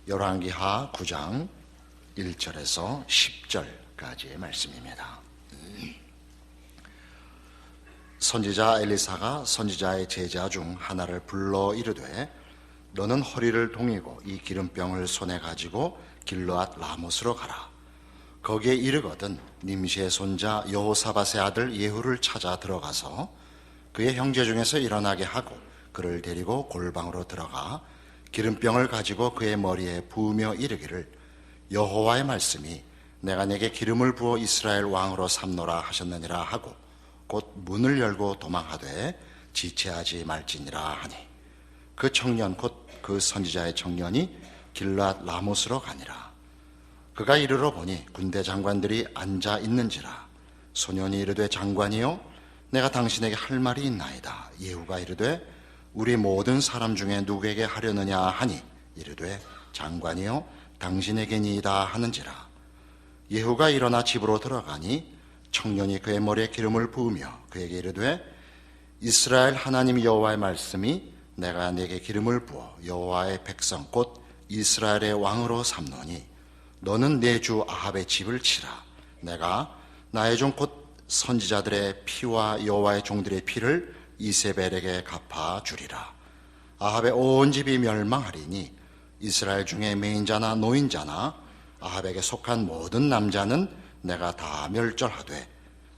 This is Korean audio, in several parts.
열왕기하 9장 1절에서 10절까지의 말씀입니다. 선지자 엘리사가 선지자의 제자 중 하나를 불러 이르되 너는 허리를 동이고 이 기름병을 손에 가지고 길르앗 라못으로 가라. 거기에 이르거든 님시의 손자 여호사밧의 아들 예후를 찾아 들어가서 그의 형제 중에서 일어나게 하고 그를 데리고 골방으로 들어가 기름병을 가지고 그의 머리에 부으며 이르기를 여호와의 말씀이 내가 내게 기름을 부어 이스라엘 왕으로 삼노라 하셨느니라 하고 곧 문을 열고 도망하되 지체하지 말지니라 하니 그 청년 곧 그 선지자의 청년이 길르앗 라못으로 가니라. 그가 이르러 보니 군대 장관들이 앉아 있는지라. 소년이 이르되 장관이요 내가 당신에게 할 말이 있나이다. 예후가 이르되 우리 모든 사람 중에 누구에게 하려느냐 하니 이르되 장관이요 당신에게니이다 하는지라. 예후가 일어나 집으로 들어가니 청년이 그의 머리에 기름을 부으며 그에게 이르되 이스라엘 하나님 여호와의 말씀이 내가 내게 기름을 부어 여호와의 백성 곧 이스라엘의 왕으로 삼노니 너는 내 주 아합의 집을 치라. 내가 나의 종 곧 선지자들의 피와 여호와의 종들의 피를 이세벨에게 갚아 주리라. 아합의 온 집이 멸망하리니 이스라엘 중에 매인자나 노인자나 아합에게 속한 모든 남자는 내가 다 멸절하되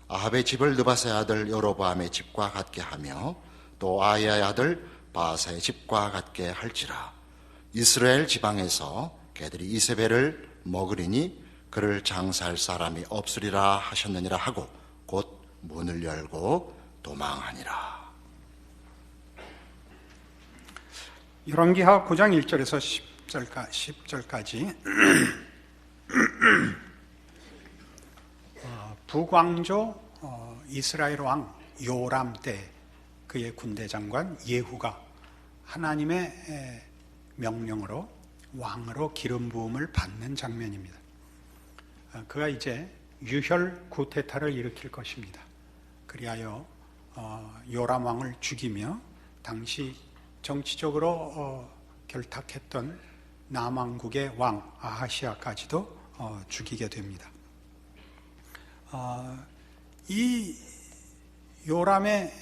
아합의 집을 느바세의 아들 여로보암의 집과 같게 하며 또 아히야의 아들 바사의 집과 같게 할지라. 이스라엘 지방에서 걔들이 이세벨을 먹으리니 그를 장사할 사람이 없으리라 하셨느니라 하고 곧 문을 열고 도망하니라. 열왕기하 9장 1절에서 10절까지 북왕조 이스라엘 왕 요람 때 그의 군대 장관 예후가 하나님의 명령으로 왕으로 기름 부음을 받는 장면입니다. 그가 이제 유혈 쿠데타를 일으킬 것입니다. 그리하여 요람 왕을 죽이며 당시 정치적으로 결탁했던 남왕국의 왕 아하시아까지도 죽이게 됩니다. 이 요람의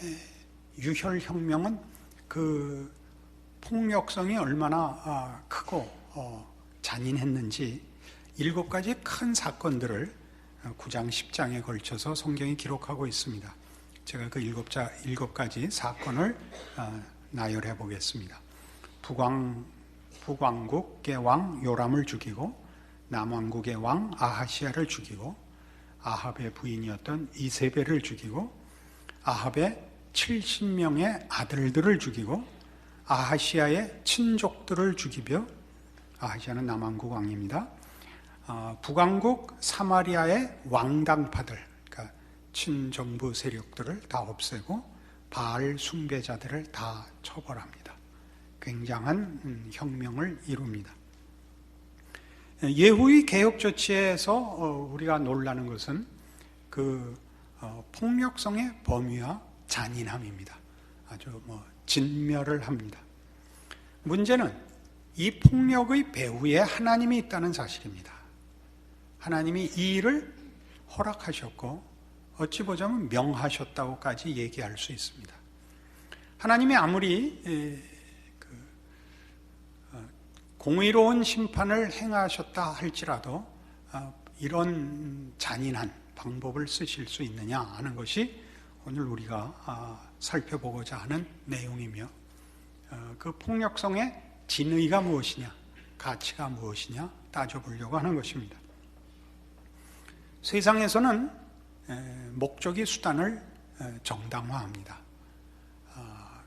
유혈혁명은 그 폭력성이 얼마나 크고 잔인했는지 7가지 큰 사건들을 9장 10장에 걸쳐서 성경이 기록하고 있습니다. 제가 그 7가지 사건을 나열해 보겠습니다. 북왕국의 왕 요람을 죽이고 남왕국의 왕 아하시아를 죽이고 아합의 부인이었던 이세벨을 죽이고 아합의 70명의 아들들을 죽이고 아하시아의 친족들을 죽이며 아하시아는 남왕국 왕입니다. 북왕국 사마리아의 왕당파들, 그러니까 친정부 세력들을 다 없애고 바알 숭배자들을 다 처벌합니다. 굉장한 혁명을 이룹니다. 예후의 개혁 조치에서 우리가 놀라는 것은 그 폭력성의 범위와 잔인함입니다. 아주 진멸을 합니다. 문제는 이 폭력의 배후에 하나님이 있다는 사실입니다. 하나님이 이 일을 허락하셨고 어찌 보자면 명하셨다고까지 얘기할 수 있습니다. 하나님이 아무리 공의로운 심판을 행하셨다 할지라도 이런 잔인한 방법을 쓰실 수 있느냐 하는 것이 오늘 우리가 살펴보고자 하는 내용이며 그 폭력성의 진의가 무엇이냐, 가치가 무엇이냐 따져보려고 하는 것입니다. 세상에서는 목적이 수단을 정당화합니다.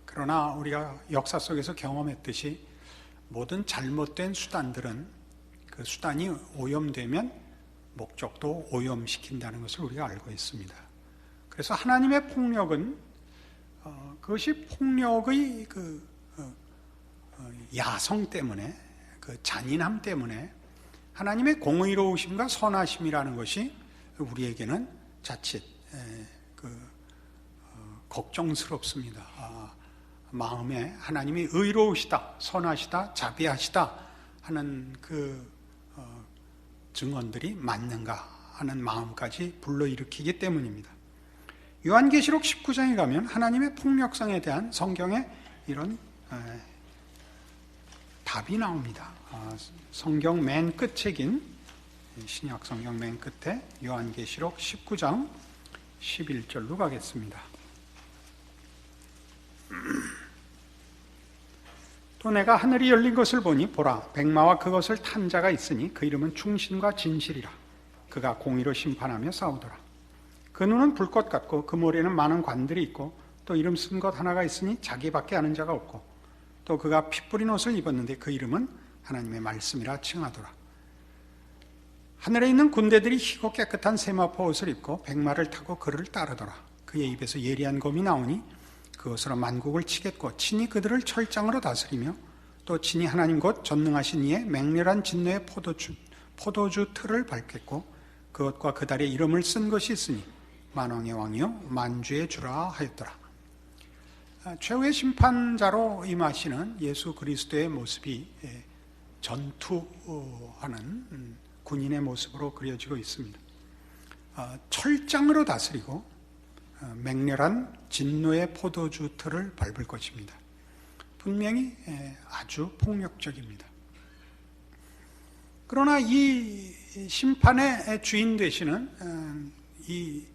그러나 우리가 역사 속에서 경험했듯이 모든 잘못된 수단들은 그 수단이 오염되면 목적도 오염시킨다는 것을 우리가 알고 있습니다. 그래서 하나님의 폭력은 그것이 폭력의 야성 때문에 그 잔인함 때문에 하나님의 공의로우심과 선하심이라는 것이 우리에게는 자칫 걱정스럽습니다. 마음에 하나님이 의로우시다, 선하시다, 자비하시다 하는 그 증언들이 맞는가 하는 마음까지 불러일으키기 때문입니다. 요한계시록 19장에 가면 하나님의 폭력성에 대한 성경의 이런 답이 나옵니다. 성경 맨 끝책인 신약 성경 맨 끝에 요한계시록 19장 11절로 가겠습니다. 또 내가 하늘이 열린 것을 보니 보라 백마와 그것을 탄 자가 있으니 그 이름은 충신과 진실이라. 그가 공의로 심판하며 싸우더라. 그 눈은 불꽃 같고 그 머리에는 많은 관들이 있고 또 이름 쓴 것 하나가 있으니 자기밖에 아는 자가 없고 또 그가 피 뿌린 옷을 입었는데 그 이름은 하나님의 말씀이라 칭하더라. 하늘에 있는 군대들이 희고 깨끗한 세마포 옷을 입고 백마를 타고 그를 따르더라. 그의 입에서 예리한 검이 나오니 그것으로 만국을 치겠고 친히 그들을 철장으로 다스리며 또 친히 하나님 곧 전능하신 이의 맹렬한 진노의 포도주 틀을 밟겠고 그것과 그 달에 이름을 쓴 것이 있으니 만왕의 왕이요 만주의 주라 하였더라. 최후의 심판자로 임하시는 예수 그리스도의 모습이 전투하는 군인의 모습으로 그려지고 있습니다. 철장으로 다스리고 맹렬한 진노의 포도주 틀을 밟을 것입니다. 분명히 아주 폭력적입니다. 그러나 이 심판의 주인 되시는 이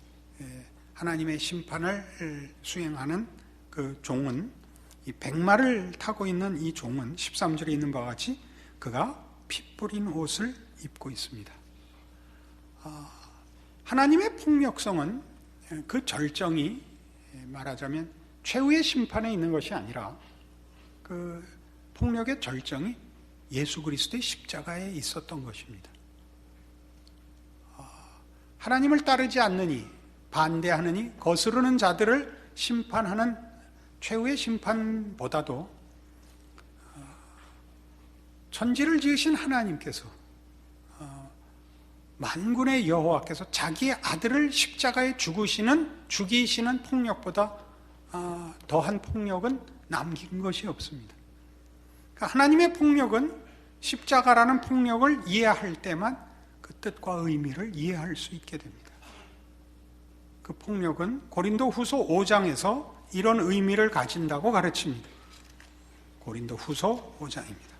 하나님의 심판을 수행하는 그 종은, 이 백마를 타고 있는 이 종은 13절에 있는 바와 같이 그가 피 뿌린 옷을 입고 있습니다. 하나님의 폭력성은 그 절정이 말하자면 최후의 심판에 있는 것이 아니라 그 폭력의 절정이 예수 그리스도의 십자가에 있었던 것입니다. 하나님을 따르지 않느니, 반대하느니, 거스르는 자들을 심판하는 최후의 심판보다도 천지를 지으신 하나님께서, 만군의 여호와께서 자기의 아들을 십자가에 죽이시는 폭력보다 더한 폭력은 남긴 것이 없습니다. 그러니까 하나님의 폭력은 십자가라는 폭력을 이해할 때만 그 뜻과 의미를 이해할 수 있게 됩니다. 그 폭력은 고린도후서 5장에서 이런 의미를 가진다고 가르칩니다. 고린도후서 5장입니다.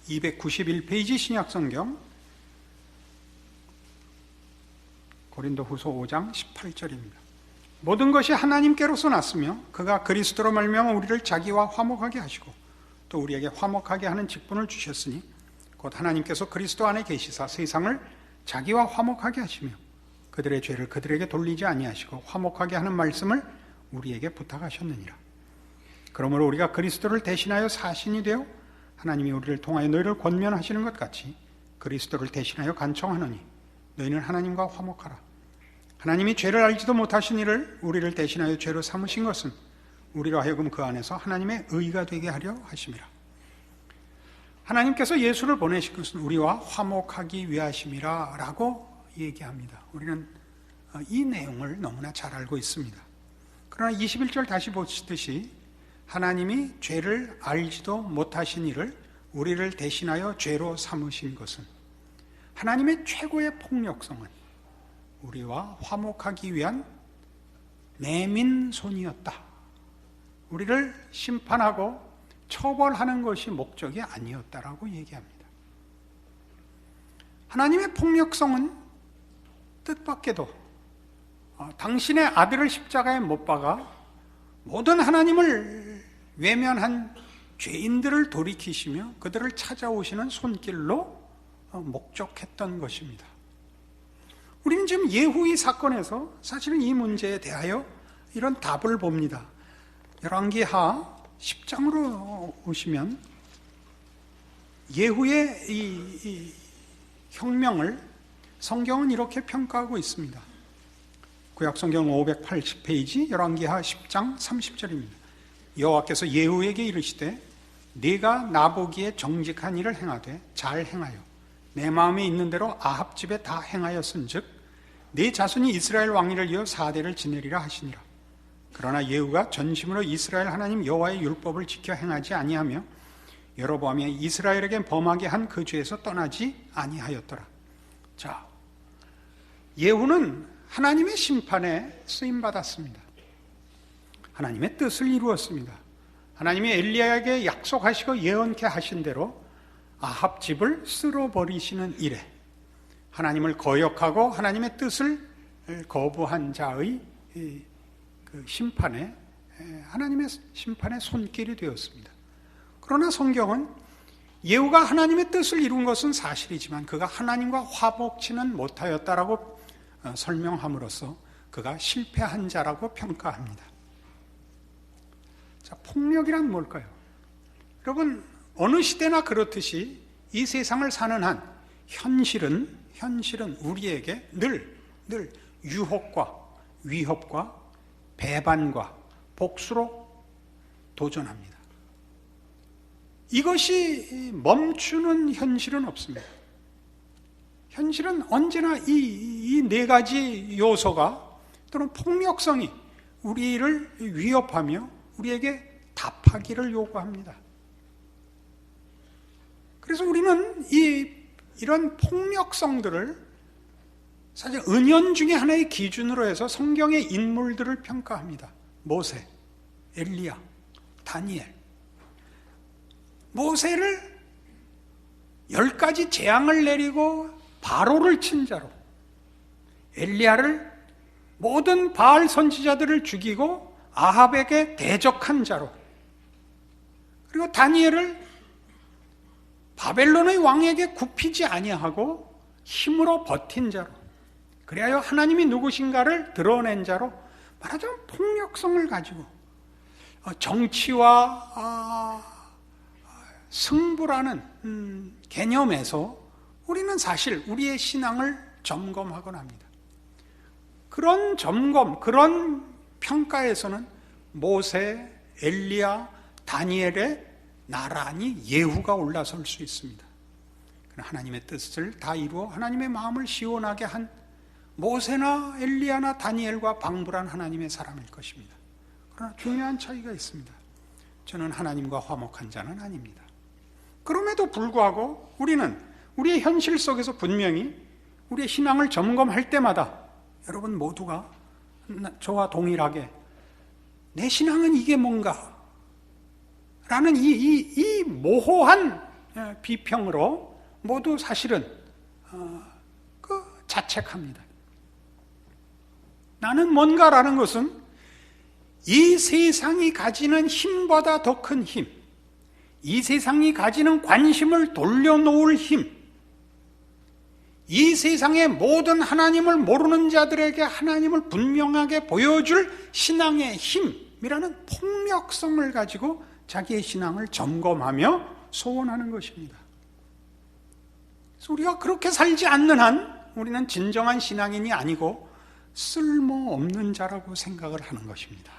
291페이지 신약성경 고린도후서 5장 18절입니다. 모든 것이 하나님께로서 났으며 그가 그리스도로 말미암아 우리를 자기와 화목하게 하시고 또 우리에게 화목하게 하는 직분을 주셨으니 곧 하나님께서 그리스도 안에 계시사 세상을 자기와 화목하게 하시며 그들의 죄를 그들에게 돌리지 아니하시고 화목하게 하는 말씀을 우리에게 부탁하셨느니라. 그러므로 우리가 그리스도를 대신하여 사신이 되어 하나님이 우리를 통하여 너희를 권면하시는 것 같이 그리스도를 대신하여 간청하노니 너희는 하나님과 화목하라. 하나님이 죄를 알지도 못하신 이를 우리를 대신하여 죄로 삼으신 것은 우리로 하여금 그 안에서 하나님의 의가 되게 하려 하심이라. 하나님께서 예수를 보내신 것은 우리와 화목하기 위하심이라 라고 얘기합니다. 우리는 이 내용을 너무나 잘 알고 있습니다. 그러나 21절 다시 보시듯이 하나님이 죄를 알지도 못하신 이를 우리를 대신하여 죄로 삼으신 것은 하나님의 최고의 폭력성은 우리와 화목하기 위한 내민 손이었다. 우리를 심판하고 처벌하는 것이 목적이 아니었다라고 얘기합니다. 하나님의 폭력성은 뜻밖에도 당신의 아들을 십자가에 못 박아 모든 하나님을 외면한 죄인들을 돌이키시며 그들을 찾아오시는 손길로 목적했던 것입니다. 우리는 지금 예후의 사건에서 사실은 이 문제에 대하여 이런 답을 봅니다. 열왕기하 10장으로 오시면 예후의 이 혁명을 성경은 이렇게 평가하고 있습니다. 구약성경 580페이지 열왕기하 10장 30절입니다. 여호와께서 예후에게 이르시되 네가 나보기에 정직한 일을 행하되 잘 행하여 내 마음에 있는 대로 아합 집에 다 행하였은즉 네 자손이 이스라엘 왕위를 이어 4대를 지내리라 하시니라. 그러나 예후가 전심으로 이스라엘 하나님 여호와의 율법을 지켜 행하지 아니하며 여로보암이 이스라엘에게 범하게 한 그 죄에서 떠나지 아니하였더라. 자, 예후는 하나님의 심판에 쓰임받았습니다. 하나님의 뜻을 이루었습니다. 하나님이 엘리야에게 약속하시고 예언케 하신 대로 아합 집을 쓸어버리시는 일에 하나님을 거역하고 하나님의 뜻을 거부한 자의 그 심판에, 하나님의 심판의 손길이 되었습니다. 그러나 성경은 예후가 하나님의 뜻을 이룬 것은 사실이지만 그가 하나님과 화목치는 못하였다라고 설명함으로써 그가 실패한 자라고 평가합니다. 자, 폭력이란 뭘까요? 여러분, 어느 시대나 그렇듯이 이 세상을 사는 한 현실은 우리에게 늘 유혹과 위협과 배반과 복수로 도전합니다. 이것이 멈추는 현실은 없습니다. 현실은 언제나 이 네 가지 요소가 또는 폭력성이 우리를 위협하며 우리에게 답하기를 요구합니다. 그래서 우리는 이런 폭력성들을 사실 은연중에 하나의 기준으로 해서 성경의 인물들을 평가합니다. 모세, 엘리야, 다니엘. 모세를 10가지 재앙을 내리고 바로를 친 자로, 엘리야를 모든 바알 선지자들을 죽이고 아합에게 대적한 자로, 그리고 다니엘을 바벨론의 왕에게 굽히지 아니하고 힘으로 버틴 자로, 그리하여 하나님이 누구신가를 드러낸 자로, 말하자면 폭력성을 가지고 정치와 승부라는 개념에서 우리는 사실 우리의 신앙을 점검하곤 합니다. 그런 점검, 그런 평가에서는 모세, 엘리야, 다니엘의 나란히 예후가 올라설 수 있습니다. 하나님의 뜻을 다 이루어 하나님의 마음을 시원하게 한 모세나 엘리야나 다니엘과 방불한 하나님의 사람일 것입니다. 그러나 중요한 차이가 있습니다. 저는 하나님과 화목한 자는 아닙니다. 그럼에도 불구하고 우리는 우리의 현실 속에서 분명히 우리의 신앙을 점검할 때마다 여러분 모두가 저와 동일하게 내 신앙은 이게 뭔가? 라는 이 모호한 비평으로 모두 사실은 자책합니다. 나는 뭔가라는 것은 이 세상이 가지는 힘보다 더 큰 힘, 이 세상이 가지는 관심을 돌려놓을 힘, 이 세상의 모든 하나님을 모르는 자들에게 하나님을 분명하게 보여줄 신앙의 힘이라는 폭력성을 가지고 자기의 신앙을 점검하며 소원하는 것입니다. 그래서 우리가 그렇게 살지 않는 한 우리는 진정한 신앙인이 아니고 쓸모없는 자라고 생각을 하는 것입니다.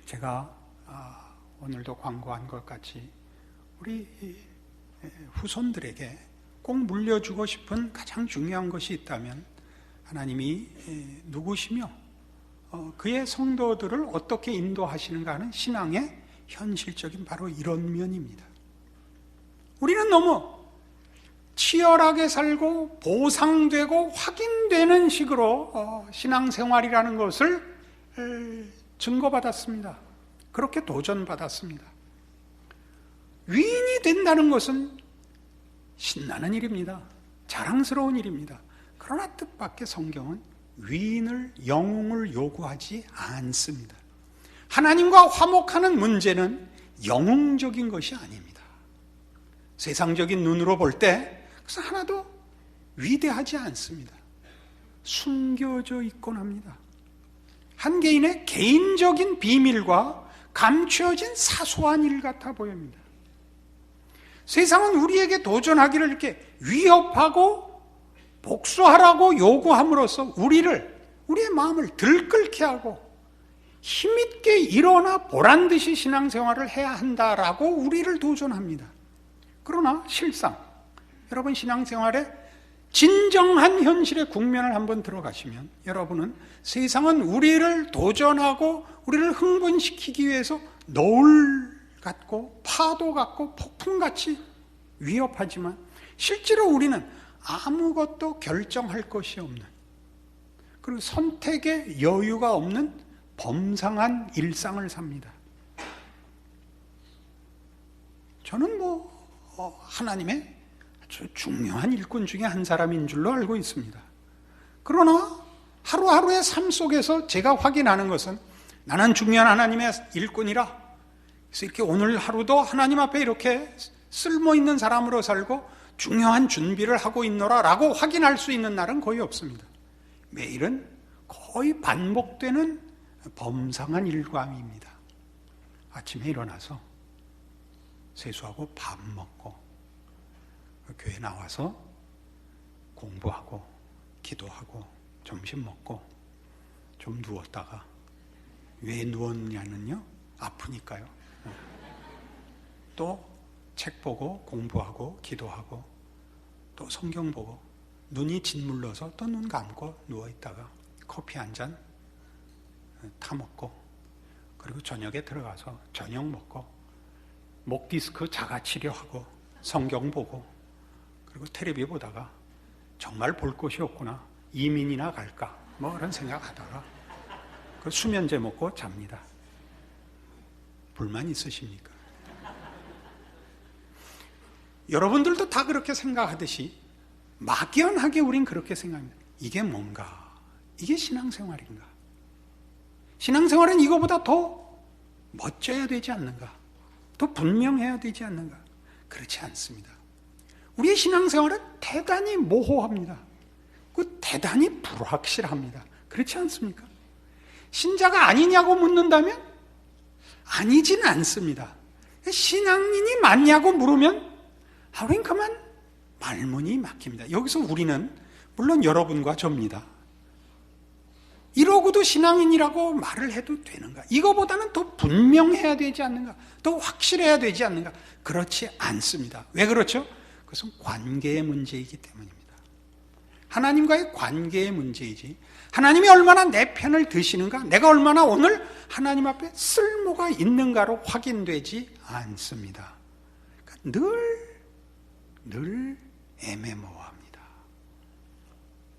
제가 오늘도 광고한 것 같이 우리 후손들에게 꼭 물려주고 싶은 가장 중요한 것이 있다면 하나님이 누구시며 그의 성도들을 어떻게 인도하시는가 하는 신앙의 현실적인 바로 이런 면입니다. 우리는 너무 치열하게 살고 보상되고 확인되는 식으로 신앙생활이라는 것을 증거받았습니다. 그렇게 도전받았습니다. 위인이 된다는 것은 신나는 일입니다. 자랑스러운 일입니다. 그러나 뜻밖의 성경은 위인을, 영웅을 요구하지 않습니다. 하나님과 화목하는 문제는 영웅적인 것이 아닙니다. 세상적인 눈으로 볼 때 그것은 하나도 위대하지 않습니다. 숨겨져 있곤 합니다. 한 개인의 개인적인 비밀과 감추어진 사소한 일 같아 보입니다. 세상은 우리에게 도전하기를 이렇게 위협하고 복수하라고 요구함으로써 우리의 마음을 들끓게 하고 힘있게 일어나 보란듯이 신앙생활을 해야 한다라고 우리를 도전합니다. 그러나 실상 여러분 신앙생활에 진정한 현실의 국면을 한번 들어가시면 여러분은 세상은 우리를 도전하고 우리를 흥분시키기 위해서 노을 같고 파도 같고 폭풍같이 위협하지만 실제로 우리는 아무것도 결정할 것이 없는, 그리고 선택의 여유가 없는 범상한 일상을 삽니다. 저는 하나님의 아주 중요한 일꾼 중에 한 사람인 줄로 알고 있습니다. 그러나 하루하루의 삶 속에서 제가 확인하는 것은 나는 중요한 하나님의 일꾼이라, 그래서 이렇게 오늘 하루도 하나님 앞에 이렇게 쓸모있는 사람으로 살고 중요한 준비를 하고 있노라 라고 확인할 수 있는 날은 거의 없습니다. 매일은 거의 반복되는 범상한 일과입니다. 아침에 일어나서 세수하고 밥 먹고 교회 나와서 공부하고 기도하고 점심 먹고 좀 누웠다가, 왜 누웠냐면요, 아프니까요. 또 책 보고 공부하고 기도하고 또 성경 보고 눈이 짓물러서 또 눈 감고 누워있다가 커피 한 잔 타먹고, 그리고 저녁에 들어가서 저녁 먹고 목 디스크 자가 치료하고 성경 보고, 그리고 텔레비 보다가 정말 볼 곳이 없구나, 이민이나 갈까 그런 생각하다가 그 수면제 먹고 잡니다. 불만 있으십니까? 여러분들도 다 그렇게 생각하듯이 막연하게 우린 그렇게 생각합니다. 이게 뭔가? 이게 신앙생활인가? 신앙생활은 이거보다 더 멋져야 되지 않는가? 더 분명해야 되지 않는가? 그렇지 않습니다. 우리의 신앙생활은 대단히 모호합니다. 대단히 불확실합니다. 그렇지 않습니까? 신자가 아니냐고 묻는다면 아니진 않습니다. 신앙인이 맞냐고 물으면 우린 그만 말문이 막힙니다. 여기서 우리는, 물론 여러분과 저입니다. 이러고도 신앙인이라고 말을 해도 되는가? 이거보다는 더 분명해야 되지 않는가? 더 확실해야 되지 않는가? 그렇지 않습니다. 왜 그렇죠? 그것은 관계의 문제이기 때문입니다. 하나님과의 관계의 문제이지, 하나님이 얼마나 내 편을 드시는가, 내가 얼마나 오늘 하나님 앞에 쓸모가 있는가로 확인되지 않습니다. 그러니까 늘 애매모호합니다.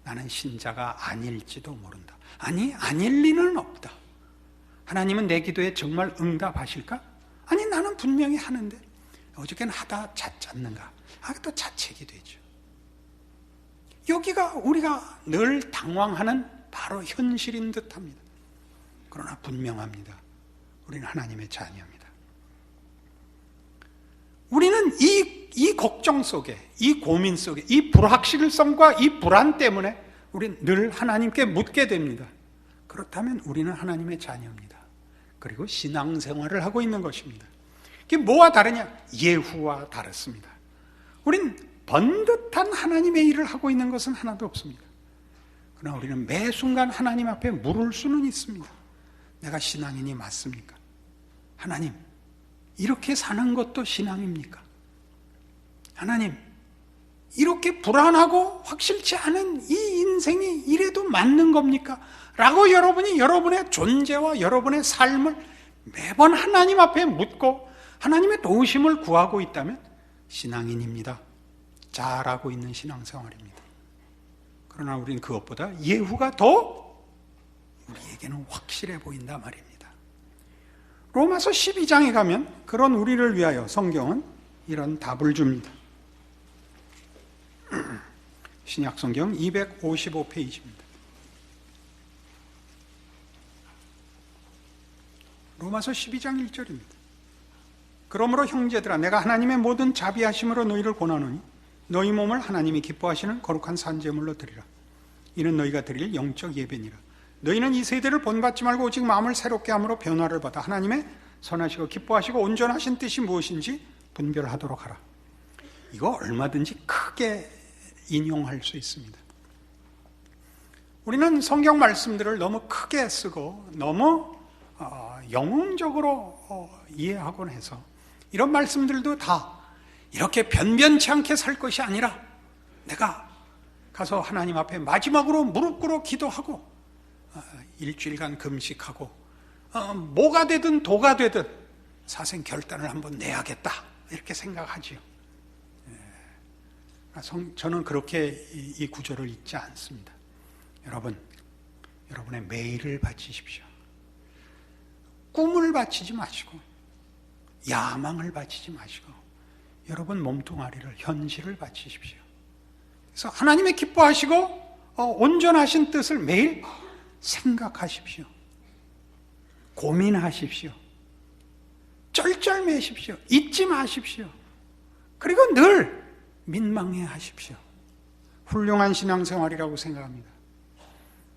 나는 신자가 아닐지도 모른다. 아니, 아닐 리는 없다. 하나님은 내 기도에 정말 응답하실까? 아니, 나는 분명히 하는데 어저께는 하다 잤는가? 또 자책이 되죠. 여기가 우리가 늘 당황하는 바로 현실인 듯합니다. 그러나 분명합니다. 우리는 하나님의 자녀입니다. 우리는 이 걱정 속에, 이 고민 속에, 이 불확실성과 이 불안 때문에 우리는 늘 하나님께 묻게 됩니다. 그렇다면 우리는 하나님의 자녀입니다. 그리고 신앙생활을 하고 있는 것입니다. 이게 뭐와 다르냐? 예후와 다릅니다. 우린 번듯한 하나님의 일을 하고 있는 것은 하나도 없습니다. 그러나 우리는 매 순간 하나님 앞에 물을 수는 있습니다. 내가 신앙인이 맞습니까? 하나님, 이렇게 사는 것도 신앙입니까? 하나님, 이렇게 불안하고 확실치 않은 이 인생이 이래도 맞는 겁니까? 라고 여러분이 여러분의 존재와 여러분의 삶을 매번 하나님 앞에 묻고 하나님의 도우심을 구하고 있다면 신앙인입니다. 잘하고 있는 신앙생활입니다. 그러나 우리는 그것보다 예후가 더 우리에게는 확실해 보인다 말입니다. 로마서 12장에 가면 그런 우리를 위하여 성경은 이런 답을 줍니다. 신약성경 255페이지입니다. 로마서 12장 1절입니다. 그러므로 형제들아, 내가 하나님의 모든 자비하심으로 너희를 권하노니 너희 몸을 하나님이 기뻐하시는 거룩한 산제물로 드리라. 이는 너희가 드릴 영적 예배니라. 너희는 이 세대를 본받지 말고 오직 마음을 새롭게 함으로 변화를 받아 하나님의 선하시고 기뻐하시고 온전하신 뜻이 무엇인지 분별하도록 하라. 이거 얼마든지 크게 인용할 수 있습니다. 우리는 성경 말씀들을 너무 크게 쓰고 너무 영웅적으로 이해하곤 해서 이런 말씀들도 다 이렇게 변변치 않게 살 것이 아니라 내가 가서 하나님 앞에 마지막으로 무릎 꿇어 기도하고 일주일간 금식하고 뭐가 되든 도가 되든 사생 결단을 한번 내야겠다 이렇게 생각하지요. 저는 그렇게 이 구절을 잊지 않습니다. 여러분의 매일을 바치십시오. 꿈을 바치지 마시고 야망을 바치지 마시고 여러분 몸뚱아리를, 현실을 바치십시오. 그래서 하나님의 기뻐하시고 온전하신 뜻을 매일 생각하십시오. 고민하십시오. 쩔쩔매십시오. 잊지 마십시오. 그리고 늘 민망해 하십시오. 훌륭한 신앙생활이라고 생각합니다.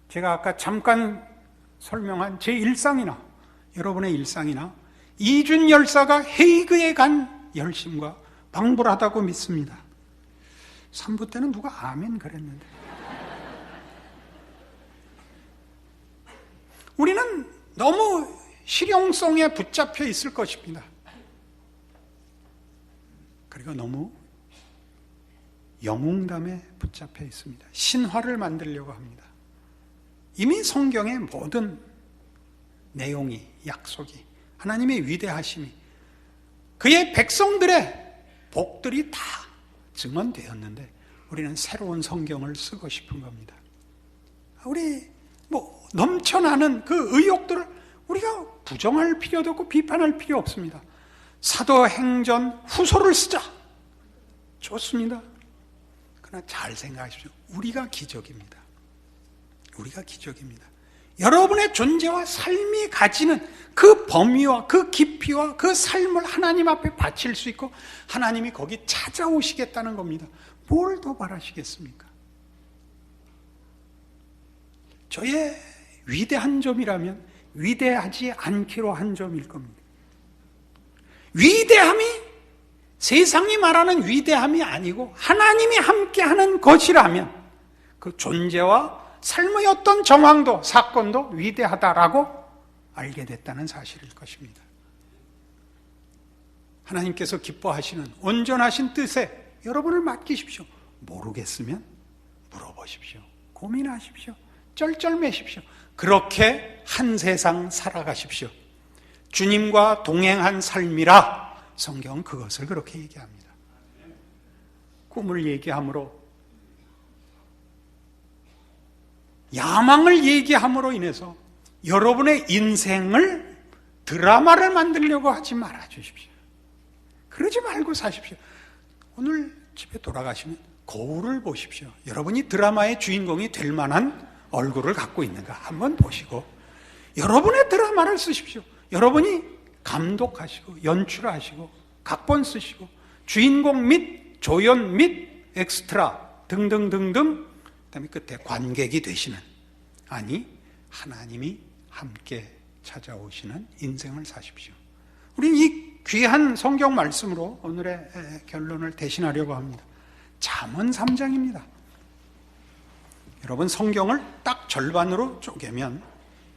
제가 아까 잠깐 설명한 제 일상이나 여러분의 일상이나 이준 열사가 헤이그에 간 열심과 방불하다고 믿습니다. 3부 때는 누가 아멘 그랬는데. 우리는 너무 실용성에 붙잡혀 있을 것입니다. 그리고 너무 영웅담에 붙잡혀 있습니다. 신화를 만들려고 합니다. 이미 성경의 모든 내용이, 약속이, 하나님의 위대하심이, 그의 백성들의 복들이 다 증언되었는데 우리는 새로운 성경을 쓰고 싶은 겁니다. 우리 넘쳐나는 그 의욕들을 우리가 부정할 필요도 없고 비판할 필요 없습니다. 사도행전 후소를 쓰자. 좋습니다. 그러나 잘 생각하십시오. 우리가 기적입니다. 우리가 기적입니다. 여러분의 존재와 삶이 가지는 그 범위와 그 깊이와 그 삶을 하나님 앞에 바칠 수 있고 하나님이 거기 찾아오시겠다는 겁니다. 뭘 더 바라시겠습니까? 저의 위대한 점이라면 위대하지 않기로 한 점일 겁니다. 위대함이 세상이 말하는 위대함이 아니고 하나님이 함께하는 것이라면 그 존재와 삶의 어떤 정황도 사건도 위대하다라고 알게 됐다는 사실일 것입니다. 하나님께서 기뻐하시는 온전하신 뜻에 여러분을 맡기십시오. 모르겠으면 물어보십시오. 고민하십시오. 쩔쩔매십시오. 그렇게 한 세상 살아가십시오. 주님과 동행한 삶이라 성경은 그것을 그렇게 얘기합니다. 꿈을 얘기함으로, 야망을 얘기함으로 인해서 여러분의 인생을 드라마를 만들려고 하지 말아 주십시오. 그러지 말고 사십시오. 오늘 집에 돌아가시면 거울을 보십시오. 여러분이 드라마의 주인공이 될 만한 얼굴을 갖고 있는가 한번 보시고 여러분의 드라마를 쓰십시오. 여러분이 감독하시고 연출하시고 각본 쓰시고 주인공 및 조연 및 엑스트라 등등등등, 그다음에 끝에 관객이 되시는, 아니 하나님이 함께 찾아오시는 인생을 사십시오. 우리는 이 귀한 성경 말씀으로 오늘의 결론을 대신하려고 합니다. 잠언 3장입니다. 여러분 성경을 딱 절반으로 쪼개면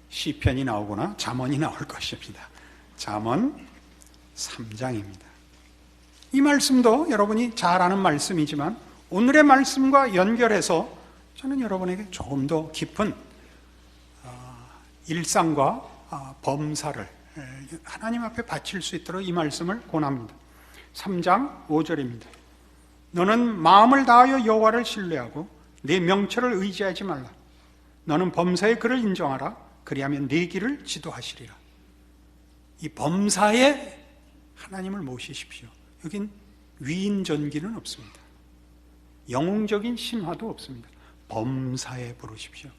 시편이 나오거나 잠언이 나올 것입니다. 잠언 3장입니다. 이 말씀도 여러분이 잘 아는 말씀이지만 오늘의 말씀과 연결해서 저는 여러분에게 조금 더 깊은 일상과 범사를 하나님 앞에 바칠 수 있도록 이 말씀을 권합니다. 3장 5절입니다. 너는 마음을 다하여 여호와를 신뢰하고 내 명철을 의지하지 말라. 너는 범사의 그를 인정하라. 그리하면 네 길을 지도하시리라. 이 범사에 하나님을 모시십시오. 여긴 위인전기는 없습니다. 영웅적인 신화도 없습니다. 범사에 부르십시오.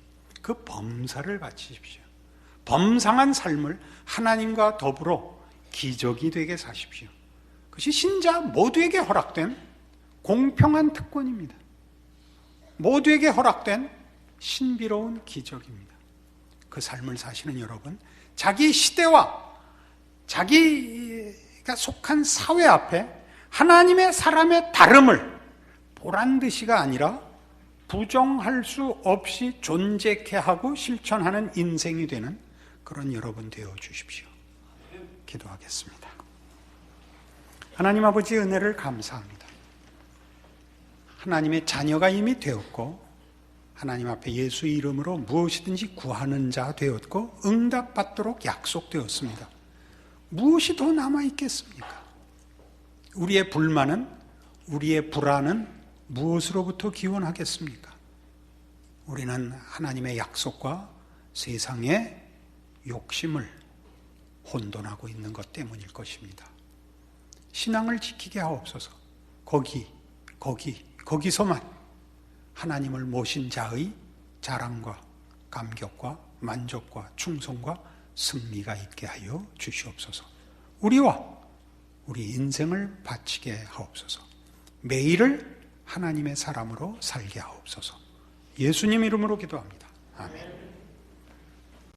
그 범사를 바치십시오. 범상한 삶을 하나님과 더불어 기적이 되게 사십시오. 그것이 신자 모두에게 허락된 공평한 특권입니다. 모두에게 허락된 신비로운 기적입니다. 그 삶을 사시는 여러분, 자기 시대와 자기가 속한 사회 앞에 하나님의 사람의 다름을 보란듯이가 아니라 부정할 수 없이 존재케 하고 실천하는 인생이 되는 그런 여러분 되어 주십시오. 기도하겠습니다. 하나님 아버지 은혜를 감사합니다. 하나님의 자녀가 이미 되었고 하나님 앞에 예수의 이름으로 무엇이든지 구하는 자 되었고 응답받도록 약속되었습니다. 무엇이 더 남아있겠습니까? 우리의 불만은, 우리의 불안은 무엇으로부터 기원하겠습니까? 우리는 하나님의 약속과 세상의 욕심을 혼돈하고 있는 것 때문일 것입니다. 신앙을 지키게 하옵소서. 거기서만 하나님을 모신 자의 자랑과 감격과 만족과 충성과 승리가 있게 하여 주시옵소서. 우리와 우리 인생을 바치게 하옵소서. 매일을 하나님의 사람으로 살게 하옵소서. 예수님 이름으로 기도합니다. 아멘.